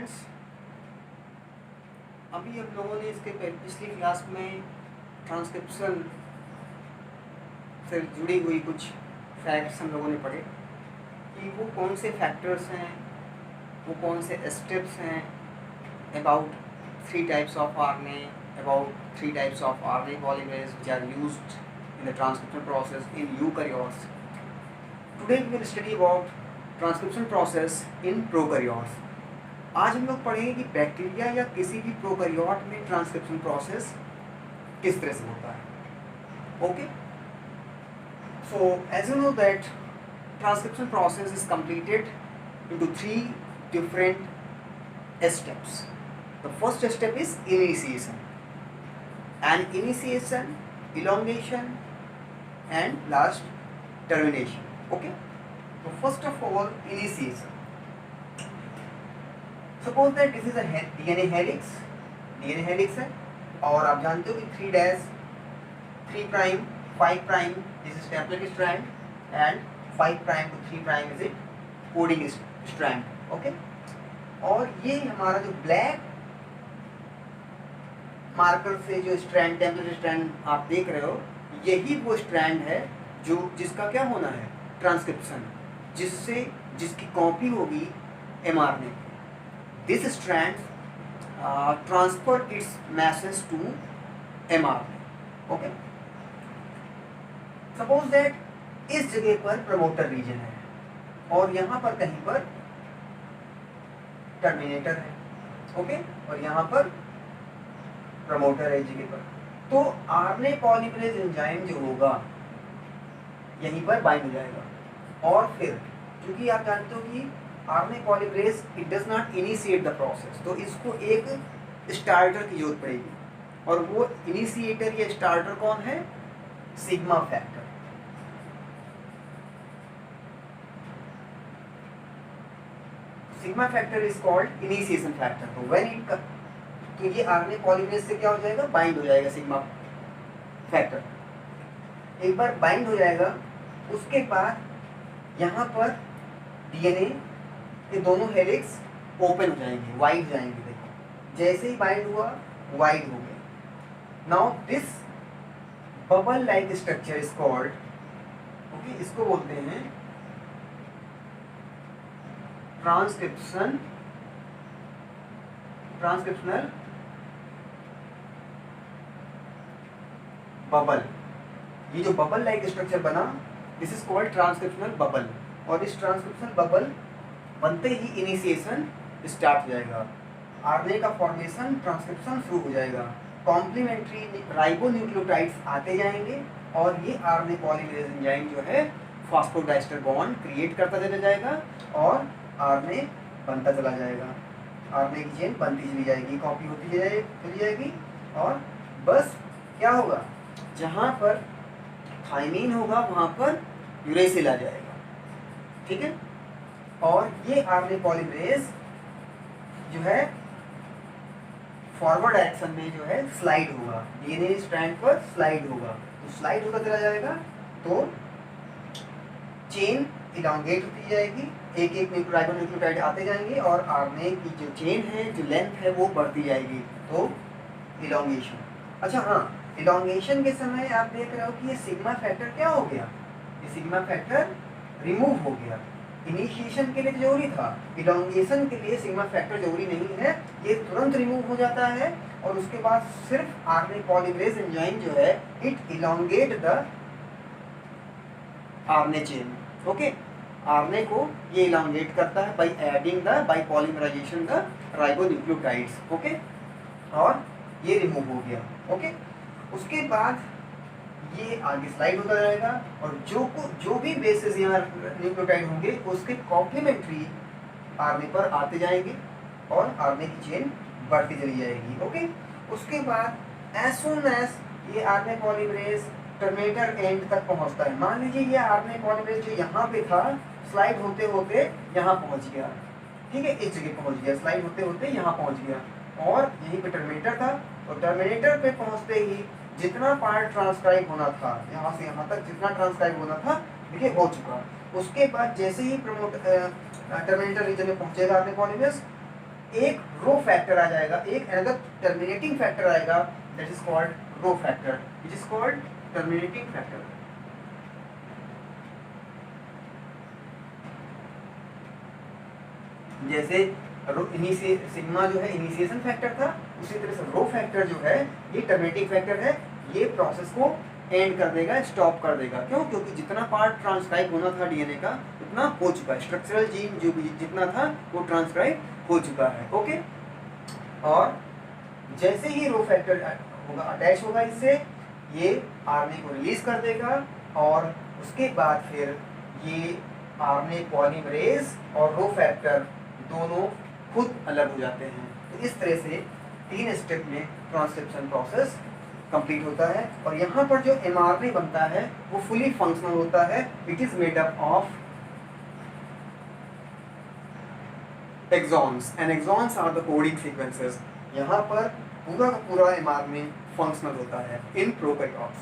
Students, अभी हम लोगों ने इसके पिछली क्लास में ट्रांसक्रिप्शन से जुड़ी हुई कुछ फैक्ट्स हम लोगों ने पढ़े कि वो कौन से फैक्टर्स हैं, वो कौन से स्टेप्स हैं about 3 types of RNA, about 3 types of RNA polymerase which are used in the transcription process in eukaryotes. Today we will study about transcription process in prokaryotes. आज हम लोग पढ़ेंगे कि बैक्टीरिया या किसी भी प्रोकैरियोट में ट्रांसक्रिप्शन प्रोसेस किस तरह से होता है. Okay, so as you know that transcription process is completed into 3 different steps. The first step is initiation, and initiation, elongation, and last termination. Okay, so first of all, initiation. Suppose that this is a DNA helix. DNA helix है और आप जानते हो कि 3 dash, 3 prime, 5 prime this is template strand and 5 prime to 3 prime is it coding strand. Okay, और ये हमारा जो ब्लैक मार्कर से जो स्ट्रैंड, टेम्पलेट स्ट्रैंड आप देख रहे हो, यही वो स्ट्रैंड है जो जिसका क्या होना है, ट्रांसक्रिप्शन, जिसकी कॉपी होगी mRNA. This strand transfer its message to mRNA. Okay. Suppose that इस जगह पर प्रमोटर रीजन है और यहाँ पर कहीं पर टर्मिनेटर है. ओके, और यहाँ पर प्रमोटर है इस जगह पर. तो आरएनए पॉलीमरेज एंजाइम जो होगा यहीं पर बाइंड हो जाएगा और फिर क्योंकि आप जानते हो कि RNA polymerase it does not initiate the process, तो इसको एक स्टार्टर की जरूरत पड़ेगी और वो इनिशिएटर या स्टार्टर कौन है, sigma factor. Sigma factor is called initiation factor. तो व्हेन इट, तो ये आरएनए पॉलीमरेज से क्या हो जाएगा, बाइंड हो जाएगा सिग्मा फैक्टर. एक बार बाइंड हो जाएगा उसके बाद यहाँ पर डीएनए ये दोनों हेलिक्स ओपन हो जाएंगे, वाइड जाएंगे. देखो जैसे ही बाइंड हुआ वाइड हो गए. Now this bubble like structure is called, okay, इसको बोलते हैं ट्रांसक्रिप्शनल बबल. ये जो बबल लाइक स्ट्रक्चर बना this is called transcriptional bubble. और इस ट्रांसक्रिप्शनल बबल बनते ही इनिशिएशन स्टार्ट हो जाएगा, आरएनए का फॉर्मेशन, ट्रांसक्रिप्शन शुरू हो जाएगा, कॉम्प्लीमेंट्री राइबोन्यूक्लियोटाइड्स आते जाएंगे और ये आरएनए पॉलीमरेज एंजाइम जो है फॉस्फोडाइस्टर बॉन्ड क्रिएट करता चला जाएगा और आरएनए बनता चला जाएगा. आरएनए की चेन बनती चली जाएगी, कॉपी होती चली जाएगी और बस क्या होगा, जहाँ पर थाइमीन होगा वहाँ पर यूरेसिल आ जाएगा. ठीक है, और ये आरएनए पॉलीमरेज जो है फॉरवर्ड डायरेक्शन में जो है स्लाइड होगा, डीएनए स्ट्रैंड पर स्लाइड होगा. तो स्लाइड होता चला जाएगा तो चेन इलांगेट होती जाएगी, एक एक राइबोन्यूक्लियोटाइड आते जाएंगे और आरएनए की जो चेन है, जो लेंथ है वो बढ़ती जाएगी. तो इलांगेशन. अच्छा हाँ, इलांगेशन के समय आप देख रहे हो कि ये सिग्मा फैक्टर क्या हो गया, ये सिग्मा फैक्टर रिमूव हो गया. इनिशिएशन के लिए जरूरी था, इलांगेशन के लिए सिग्मा फैक्टर जरूरी नहीं है, ये तुरंत रिमूव हो जाता है और उसके बाद सिर्फ आरएनए पॉलीमरेज एंजाइम जो है it elongate the RNA chain. Okay, RNA को ये इलांगेट करता है by polymerisation the ribonucleotides. Okay, और ये रिमूव हो गया. ओके, उसके बाद ये आगे स्लाइड होता जाएगा और जो भी बेसेस यहाँ न्यूक्लियोटाइड होंगे उसके कॉम्प्लीमेंट्री आरएनए पर आते जाएंगे और आरएनए की चेन बढ़ती चली जाएगी. ओके, उसके बाद एज सून एज ये आरएनए पॉलीमरेज टर्मिनेटर एंड तक पहुंचता है. मान लीजिए ये आरएनए पॉलीमरेज जो यहाँ पे था स्लाइड होते होते यहाँ पहुँच गया. ठीक है, इस जगह पहुँच गया, स्लाइड होते होते यहाँ पहुँच गया और यहीं पे टर्मिनेटर था. और टर्मिनेटर पे पहुँचते ही जितना पार्ट ट्रांसक्राइब होना था, यहाँ से यहाँ तक जितना ट्रांसक्राइब होना था देखिए हो चुका. उसके बाद जैसे ही टर्मिनेटर रीजन में पहुंचेगा आरएनए पॉलीमरेज एक रो फैक्टर आ जाएगा, एक अनदर टर्मिनेटिंग फैक्टर आएगा, that is called rho factor, which is called terminating factor. जैसे सिग्मा जो है इनिशिएशन फैक्टर था, उसी तरह से रो फैक्टर जो है ये टर्मिनेटिंग फैक्टर है, ये प्रोसेस को एंड कर देगा, स्टॉप कर देगा। क्यों? क्योंकि जितना पार्ट ट्रांसक्राइब होना था डीएनए का उतना हो चुका है, स्ट्रक्चरल जीन जो भी जितना था वो ट्रांसक्राइब हो चुका है। ओके, और जैसे ही रो फैक्टर होगा अटैच होगा इससे, ये आरएनए को रिलीज कर देगा और उसके बाद फिर ये आरएनए पॉलीमरेज और रो फैक्टर दोनों खुद अलग हो जाते हैं। तो इस तरह से 3 स्टेप में ट्रांसक्रिप्शन प्रोसेस कंप्लीट होता है। और यहाँ पर जो एमआरएनए बनता है वो फुली फंक्शनल होता है। It is made up of exons and exons are the coding sequences. यहाँ पर पूरा का पूरा एमआरएनए फंक्शनल होता है इन प्रोकैरियोट्स।